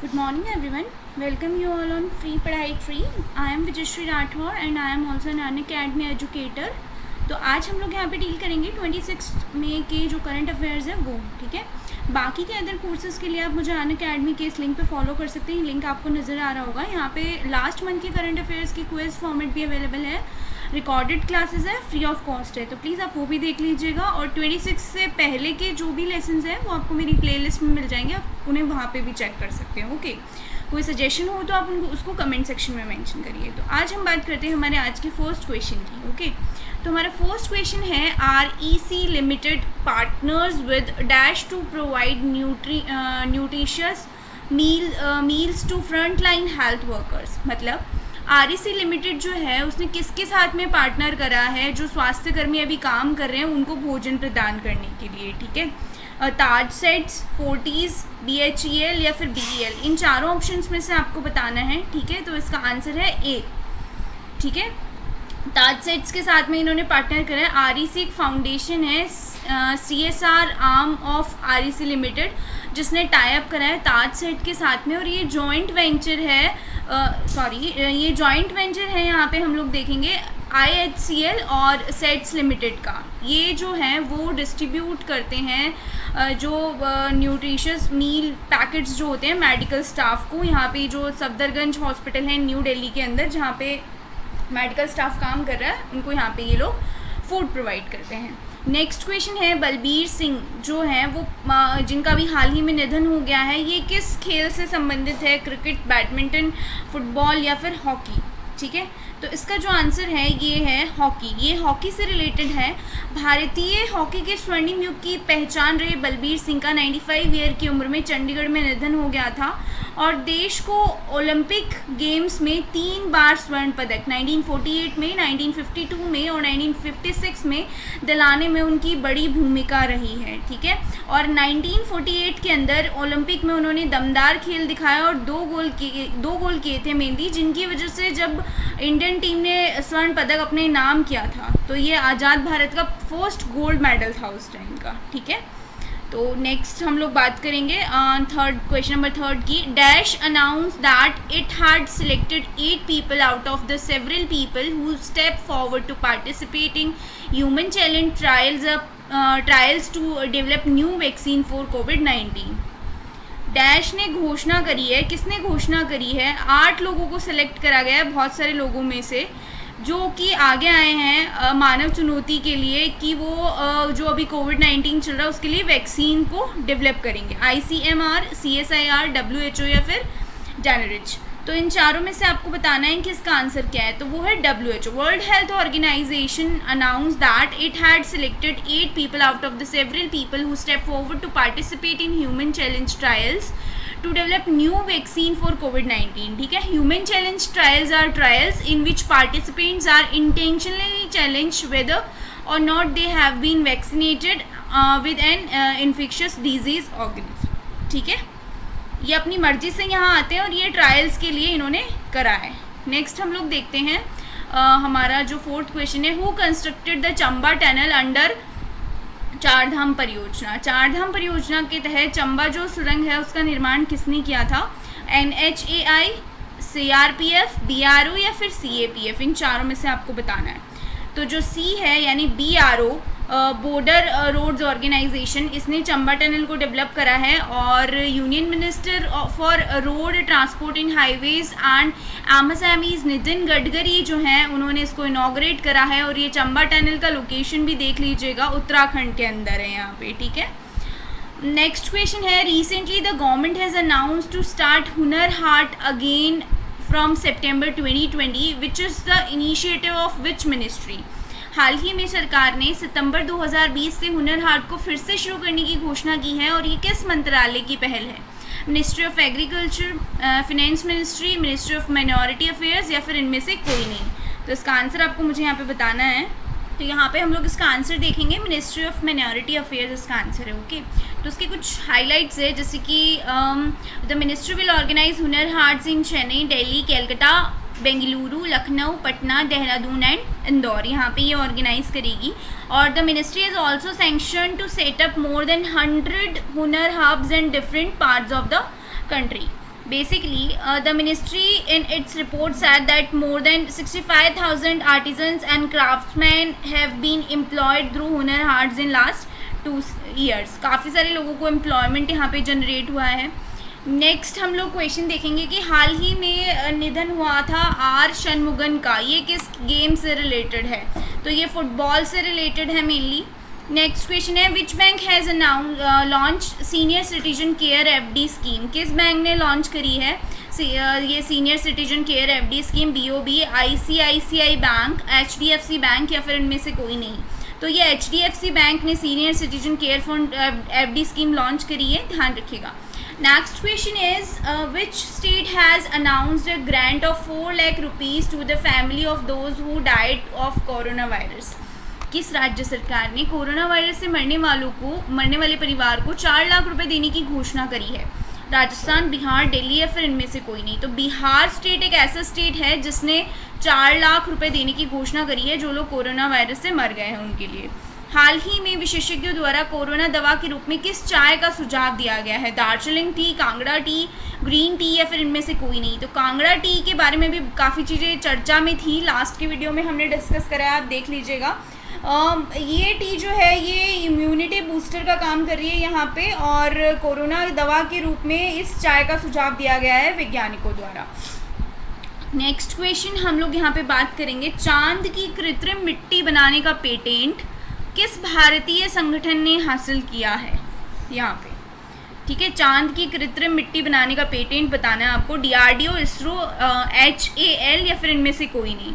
Good morning everyone. Welcome you all on Free Padhai Tree. I am Vijayश्री Rathore and I am also an Unacademy educator. तो आज हम लोग यहाँ पे deal करेंगे 26 मई के जो करंट अफेयर्स है वो, ठीक है। बाकी के अदर कोर्सेज के लिए आप मुझे अनअकैडमी के इस लिंक पे फॉलो कर सकते हैं। लिंक आपको नज़र आ रहा होगा। यहाँ पे लास्ट मंथ के करंट अफेयर्स की क्विज फॉर्मेट भी अवेलेबल है, रिकॉर्डेड क्लासेस है, फ्री ऑफ कॉस्ट है, तो प्लीज़ आप वो भी देख लीजिएगा। और 26 से पहले के जो भी लेसन्स हैं वो आपको मेरी प्लेलिस्ट में मिल जाएंगे, आप उन्हें वहाँ पे भी चेक कर सकते हैं। ओके, कोई सजेशन हो तो आप उनको उसको कमेंट सेक्शन में मेंशन करिए। तो आज हम बात करते हैं हमारे आज के फर्स्ट क्वेश्चन की। ओके, तो हमारा फर्स्ट क्वेश्चन है REC limited partners with dash to provide nutritious meals to front line health workers. मतलब REC लिमिटेड जो है उसने किसके साथ में पार्टनर करा है जो स्वास्थ्य कर्मी अभी काम कर रहे हैं उनको भोजन प्रदान करने के लिए, ठीक है। ताज सेट्स, फोर्टीज़, BHEL या फिर BEL, इन चारों ऑप्शंस में से आपको बताना है, ठीक है। तो इसका आंसर है A, ठीक है। ताज सेट्स के साथ में इन्होंने पार्टनर करा है। REC एक फाउंडेशन है, CSR arm of REC limited, जिसने टाई अप करा है ताज सेट के साथ में। और ये जॉइंट वेंचर है, ये जॉइंट वेंचर है, यहाँ पे हम लोग देखेंगे IHCL और सेट्स लिमिटेड का। ये जो हैं वो डिस्ट्रीब्यूट करते हैं जो न्यूट्रिशियस मील पैकेट्स जो होते हैं मेडिकल स्टाफ को। यहाँ पे जो सफदरगंज हॉस्पिटल है न्यू दिल्ली के अंदर, जहाँ पे मेडिकल स्टाफ काम कर रहा है, उनको यहाँ पे ये लोग फूड प्रोवाइड करते हैं। नेक्स्ट क्वेश्चन है बलबीर सिंह जो हैं वो जिनका भी हाल ही में निधन हो गया है, ये किस खेल से संबंधित है? क्रिकेट, बैडमिंटन, फुटबॉल या फिर हॉकी, ठीक है। तो इसका जो आंसर है ये है हॉकी। ये हॉकी से रिलेटेड है। भारतीय हॉकी के स्वर्णिम युग की पहचान रहे बलबीर सिंह का 95 ईयर की उम्र में चंडीगढ़ में निधन हो गया था और देश को ओलंपिक गेम्स में 3 बार स्वर्ण पदक 1948 में, 1952 में और 1956 में दिलाने में उनकी बड़ी भूमिका रही है, ठीक है। और 1948 के अंदर ओलंपिक में उन्होंने दमदार खेल दिखाया और 2 गोल किए थे मेनली, जिनकी वजह से जब इंडियन टीम ने स्वर्ण पदक अपने नाम किया था तो ये आज़ाद भारत का फर्स्ट गोल्ड मेडल था उस टाइम का, ठीक है। तो नेक्स्ट हम लोग बात करेंगे क्वेश्चन नंबर 3 की। Dash announce that it had selected 8 people out of the several people who step forward to participate in human challenge trials to develop new vaccine for कोविड-19। डैश ने घोषणा करी है, किसने घोषणा करी है? 8 लोगों को सिलेक्ट करा गया है बहुत सारे लोगों में से, जो कि आगे आए हैं मानव चुनौती के लिए कि वो जो अभी कोविड-19 चल रहा है उसके लिए वैक्सीन को डेवलप करेंगे। ICMR, CSIR, WHO या फिर जेनेरिच। तो इन चारों में से आपको बताना है कि इसका आंसर क्या है। तो वो है WHO। World Health Organization announce that it had selected 8 people out of the several people who step forward to participate in human challenge trials to develop new vaccine for COVID-19, ठीक है। Human challenge trials are trials in which participants are intentionally challenged whether or not they have been vaccinated with an infectious disease organism, ठीक है। ये अपनी मर्जी से यहाँ आते हैं और ये ट्रायल्स के लिए इन्होंने करा है। नेक्स्ट हम लोग देखते हैं हमारा जो 4th क्वेश्चन है, who constructed the Chamba tunnel under Chardham परियोजना। चारधाम परियोजना के तहत चंबा जो सुरंग है उसका निर्माण किसने किया था? NHAI, CRPF, BRO या फिर CAPF, इन चारों में से आपको बताना है। तो जो C है यानी BRO बॉर्डर रोड्स ऑर्गेनाइजेशन, इसने चंबा टनल को डेवलप करा है और union minister for road transport in highways and MSMEs Nitin Gadkari जो हैं उन्होंने इसको इनॉग्रेट करा है। और ये चंबा टनल का लोकेशन भी देख लीजिएगा, उत्तराखंड के अंदर है यहाँ पे, ठीक है। नेक्स्ट क्वेश्चन है, recently the government has announce to start Hunar Haat again from September 2020 which is the initiative of which ministry. हाल ही में सरकार ने सितंबर 2020 से हुनर हाट को फिर से शुरू करने की घोषणा की है और ये किस मंत्रालय की पहल है? Ministry of agriculture, finance ministry, ministry of minority affairs या फिर इनमें से कोई नहीं। तो इसका आंसर आपको मुझे यहाँ पे बताना है। तो यहाँ पे हम लोग इसका आंसर देखेंगे, मिनिस्ट्री ऑफ माइनॉरिटी अफेयर्स इसका आंसर है, ओके। तो उसके कुछ हाईलाइट्स है, जैसे कि the ministry will organize Hunar Haats in Chennai, Delhi, Calcutta, Bengaluru, Lucknow, Patna, Dehradun and Indore, यहाँ पे ये ऑर्गेनाइज करेगी। और the ministry is also sanction to set up more than 100 Hunar hubs in different parts of the country. Basically, the ministry in its report said that more than 65,000 artisans and craftsmen have been employed through Hunar Haats in last 2 years. काफ़ी सारे लोगों को employment यहाँ पे generate हुआ है. Next हम लोग क्वेश्चन देखेंगे कि हाल ही में निधन हुआ था आर शनमुगन का. ये किस गेम से रिलेटेड है? तो ये फुटबॉल से रिलेटेड है मेनली. नेक्स्ट क्वेश्चन है which bank has launch senior citizen care FD scheme. किस बैंक ने लॉन्च करी है ये senior citizen care FD scheme? BOB, ICICI bank, HDFC bank या फिर इनमें से कोई नहीं. तो ये एचडीएफसी बैंक ने senior citizen care fund FD scheme launch करी है, ध्यान रखिएगा. Next question is which state has announced a grant of 4 lakh rupees to the family of those who died of corona virus. किस राज्य सरकार ने कोरोना वायरस से मरने वाले परिवार को 4 लाख रुपए देने की घोषणा करी है? राजस्थान, बिहार, दिल्ली या फिर इनमें से कोई नहीं. तो बिहार स्टेट एक ऐसा स्टेट है जिसने 4 लाख रुपए देने की घोषणा करी है जो लोग कोरोना वायरस से मर गए हैं उनके लिए. हाल ही में विशेषज्ञों द्वारा कोरोना दवा के रूप में किस चाय का सुझाव दिया गया है? Darjeeling T, Kangra T, green tea या फिर इनमें से कोई नहीं. तो कांगड़ा टी के बारे में भी काफ़ी चीज़ें चर्चा में थी, लास्ट के वीडियो में हमने डिस्कस करा, आप देख लीजिएगा. ये टी जो है ये इम्यूनिटी बूस्टर का काम कर रही है यहाँ पे, और कोरोना दवा के रूप में इस चाय का सुझाव दिया गया है वैज्ञानिकों द्वारा. नेक्स्ट क्वेश्चन हम लोग यहाँ पे बात करेंगे चांद की कृत्रिम मिट्टी बनाने का पेटेंट किस भारतीय संगठन ने हासिल किया है यहाँ पे. ठीक है, चांद की कृत्रिम मिट्टी बनाने का पेटेंट बताना है आपको. डीआरडीओ, इसरो, HAL या फिर इनमें से कोई नहीं.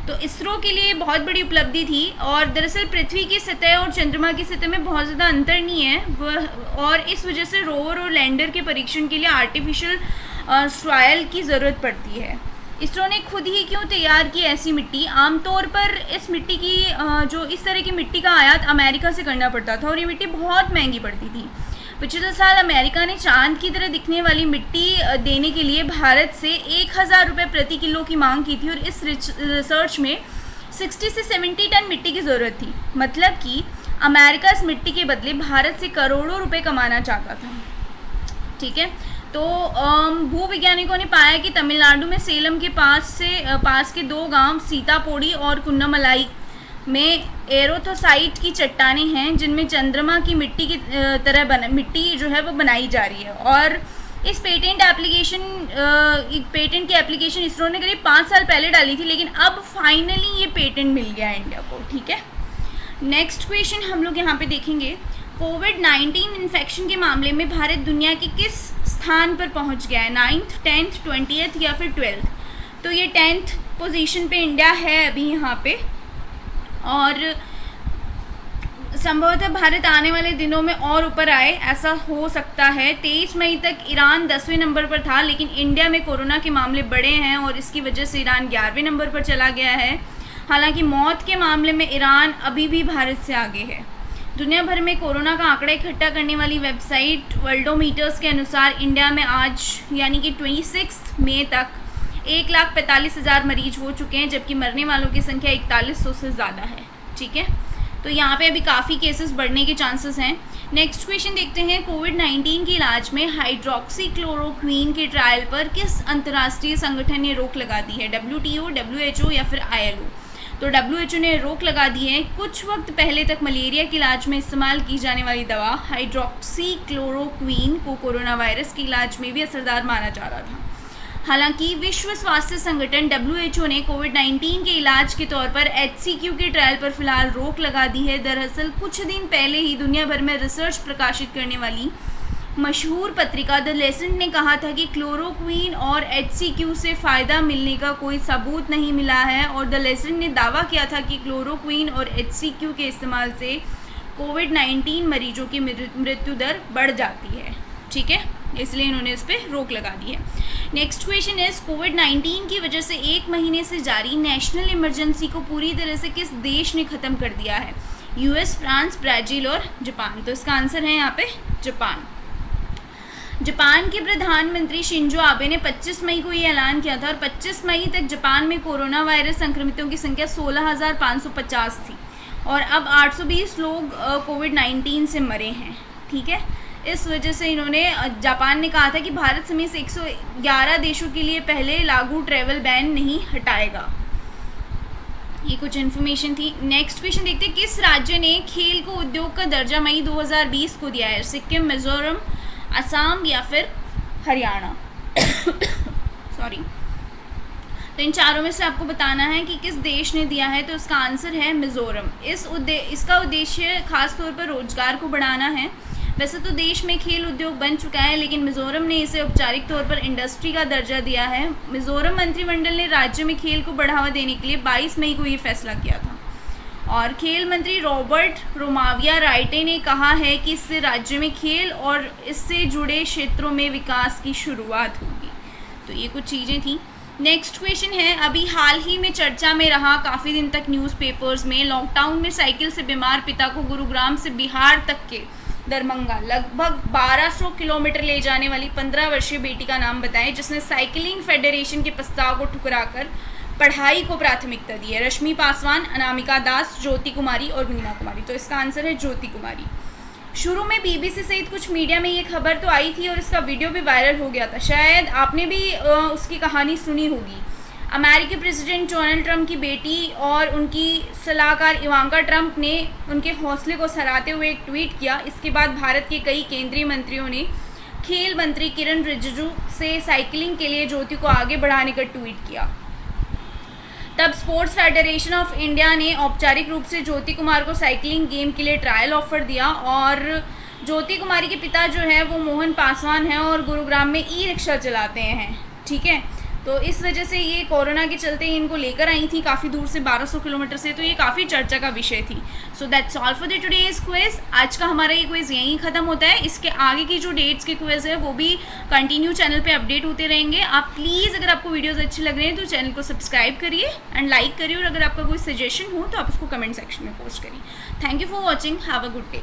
तो इसरो के लिए बहुत बड़ी उपलब्धि थी, और दरअसल पृथ्वी की सतह और चंद्रमा की सतह में बहुत ज़्यादा अंतर नहीं है वह, और इस वजह से रोवर और लैंडर के परीक्षण के लिए आर्टिफिशियल सॉइल की ज़रूरत पड़ती है. इसरो ने खुद ही क्यों तैयार की ऐसी मिट्टी? आमतौर पर इस मिट्टी की जो इस तरह की मिट्टी का आयात अमेरिका से करना पड़ता था और ये मिट्टी बहुत महंगी पड़ती थी. पिछले साल अमेरिका ने चांद की तरह दिखने वाली मिट्टी देने के लिए भारत से 1,000 रुपये प्रति किलो की मांग की थी, और इस रिसर्च में 60 से 70 टन मिट्टी की ज़रूरत थी. मतलब कि अमेरिका इस मिट्टी के बदले भारत से करोड़ों रुपए कमाना चाहता था. ठीक है, तो भूवैज्ञानिकों ने पाया कि तमिलनाडु में सेलम के पास के 2 गांव सीतापोड़ी और कुन्नामलाई में एरोथोसाइट की चट्टानें हैं जिनमें चंद्रमा की मिट्टी की तरह मिट्टी जो है वो बनाई जा रही है. और इस पेटेंट की एप्लीकेशन इसरो ने करीब 5 साल पहले डाली थी, लेकिन अब फाइनली ये पेटेंट मिल गया है इंडिया को. ठीक है, नेक्स्ट क्वेश्चन हम लोग यहाँ पे देखेंगे कोविड-19 इन्फेक्शन के मामले में भारत दुनिया के किस स्थान पर पहुँच गया है? 9th, 10th, 20th या फिर 12th. तो ये 10th पोजीशन पे इंडिया है अभी यहाँ पे, और संभवतः भारत आने वाले दिनों में और ऊपर आए, ऐसा हो सकता है. 23 मई तक ईरान 10वें नंबर पर था, लेकिन इंडिया में कोरोना के मामले बढ़े हैं और इसकी वजह से ईरान 11वें नंबर पर चला गया है. हालांकि मौत के मामले में ईरान अभी भी भारत से आगे है. दुनिया भर में कोरोना का आंकड़ा इकट्ठा करने वाली वेबसाइट वर्ल्डोमीटर्स के अनुसार इंडिया में आज यानी कि 26 मई तक 1,45,000 मरीज हो चुके हैं, जबकि मरने वालों की संख्या 4100 से ज़्यादा है. ठीक है, तो यहाँ पे अभी काफ़ी केसेस बढ़ने के चांसेस हैं. नेक्स्ट क्वेश्चन देखते हैं कोविड-19 के इलाज में हाइड्रोक्सीक्लोरोक्वीन के ट्रायल पर किस अंतर्राष्ट्रीय संगठन ने रोक लगा दी है? WTO, WHO या फिर ILO. तो WHO ने रोक लगा दी है. कुछ वक्त पहले तक मलेरिया के इलाज में इस्तेमाल की जाने वाली दवा हाइड्रोक्सीक्लोरोक्वीन को कोरोना वायरस के इलाज में भी असरदार माना जा रहा था. हालांकि विश्व स्वास्थ्य संगठन WHO ने कोविड-19 के इलाज के तौर पर HCQ के ट्रायल पर फिलहाल रोक लगा दी है. दरअसल कुछ दिन पहले ही दुनिया भर में रिसर्च प्रकाशित करने वाली मशहूर पत्रिका द लेसेंट ने कहा था कि क्लोरोक्वीन और HCQ से फ़ायदा मिलने का कोई सबूत नहीं मिला है, और द लेसेंट ने दावा किया था कि क्लोरोक्वीन और HCQ के इस्तेमाल से कोविड-19 मरीजों की मृत्यु दर बढ़ जाती है. ठीक है, इसलिए इन्होंने इस पर रोक लगा दी है. नेक्स्ट क्वेश्चन इज कोविड-19 की वजह से 1 महीने से जारी नेशनल इमरजेंसी को पूरी तरह से किस देश ने ख़त्म कर दिया है? US, फ्रांस, ब्राज़ील और जापान. तो इसका आंसर है यहाँ पे जापान. जापान के प्रधानमंत्री शिंजो आबे ने 25 मई को ये ऐलान किया था, और 25 मई तक जापान में कोरोना वायरस संक्रमितों की संख्या 16,550 थी, और अब 820 लोग कोविड-19 से मरे हैं. ठीक है, इस वजह से इन्होंने जापान ने कहा था कि भारत समेत 111 देशों के लिए पहले लागू ट्रैवल बैन नहीं हटाएगा। ये कुछ इन्फॉर्मेशन थी। नेक्स्ट क्वेश्चन देखते हैं, किस राज्य ने खेल को उद्योग का दर्जा मई 2020 को दिया है? सिक्किम, मिजोरम, असम या फिर हरियाणा? सॉरी। तो इन चारों में से आपको बताना है कि किस देश ने दिया है। तो इसका आंसर है मिजोरम। इसका उद्देश्य खास तौर पर रोजगार को बढ़ाना है। वैसे तो देश में खेल उद्योग बन चुका है, लेकिन मिजोरम ने इसे औपचारिक तौर पर इंडस्ट्री का दर्जा दिया है। मिजोरम मंत्रिमंडल ने राज्य में खेल को बढ़ावा देने के लिए 22 मई को ये फैसला किया था। और खेल मंत्री रॉबर्ट रोमाविया राइटे ने कहा है कि इससे राज्य में खेल और इससे जुड़े क्षेत्रों में विकास की शुरुआत होगी। तो ये कुछ चीज़ें थी। नेक्स्ट क्वेश्चन है, अभी हाल ही में चर्चा में रहा काफ़ी दिन तक न्यूज़पेपर्स में, लॉकडाउन में साइकिल से बीमार पिता को गुरुग्राम से बिहार तक के दरभंगा लगभग 1200 किलोमीटर ले जाने वाली 15 वर्षीय बेटी का नाम बताएं जिसने साइकिलिंग फेडरेशन के प्रस्ताव को ठुकराकर पढ़ाई को प्राथमिकता दी है। रश्मि पासवान, अनामिका दास, ज्योति कुमारी और मीना कुमारी। तो इसका आंसर है ज्योति कुमारी। शुरू में बीबीसी सहित कुछ मीडिया में ये खबर तो आई थी और इसका वीडियो भी वायरल हो गया था। शायद आपने भी उसकी कहानी सुनी होगी। अमेरिकी प्रेसिडेंट डोनाल्ड ट्रंप की बेटी और उनकी सलाहकार इवांका ट्रंप ने उनके हौसले को सराहते हुए एक ट्वीट किया। इसके बाद भारत के कई केंद्रीय मंत्रियों ने खेल मंत्री किरण रिजिजू से साइकिलिंग के लिए ज्योति को आगे बढ़ाने का ट्वीट किया। तब स्पोर्ट्स फेडरेशन ऑफ इंडिया ने औपचारिक रूप से ज्योति कुमार को साइकिलिंग गेम के लिए ट्रायल ऑफर दिया। और ज्योति कुमारी के पिता जो है वो मोहन पासवान हैं और गुरुग्राम में ई रिक्शा चलाते हैं। ठीक है, तो इस वजह से ये कोरोना के चलते इनको लेकर आई थी काफ़ी दूर से, 1200 किलोमीटर से। तो ये काफ़ी चर्चा का विषय थी। So that's all for the today's quiz. आज का हमारा ये क्विज यहीं ख़त्म होता है। इसके आगे की जो डेट्स के क्विज है वो भी कंटिन्यू चैनल पे अपडेट होते रहेंगे। आप प्लीज़, अगर आपको वीडियोज़ अच्छे लग रहे हैं तो चैनल को सब्सक्राइब करिए एंड लाइक करिए। और अगर आपका कोई सजेशन हो तो आप उसको कमेंट सेक्शन में पोस्ट करिए। Thank you for watching. Have a good day.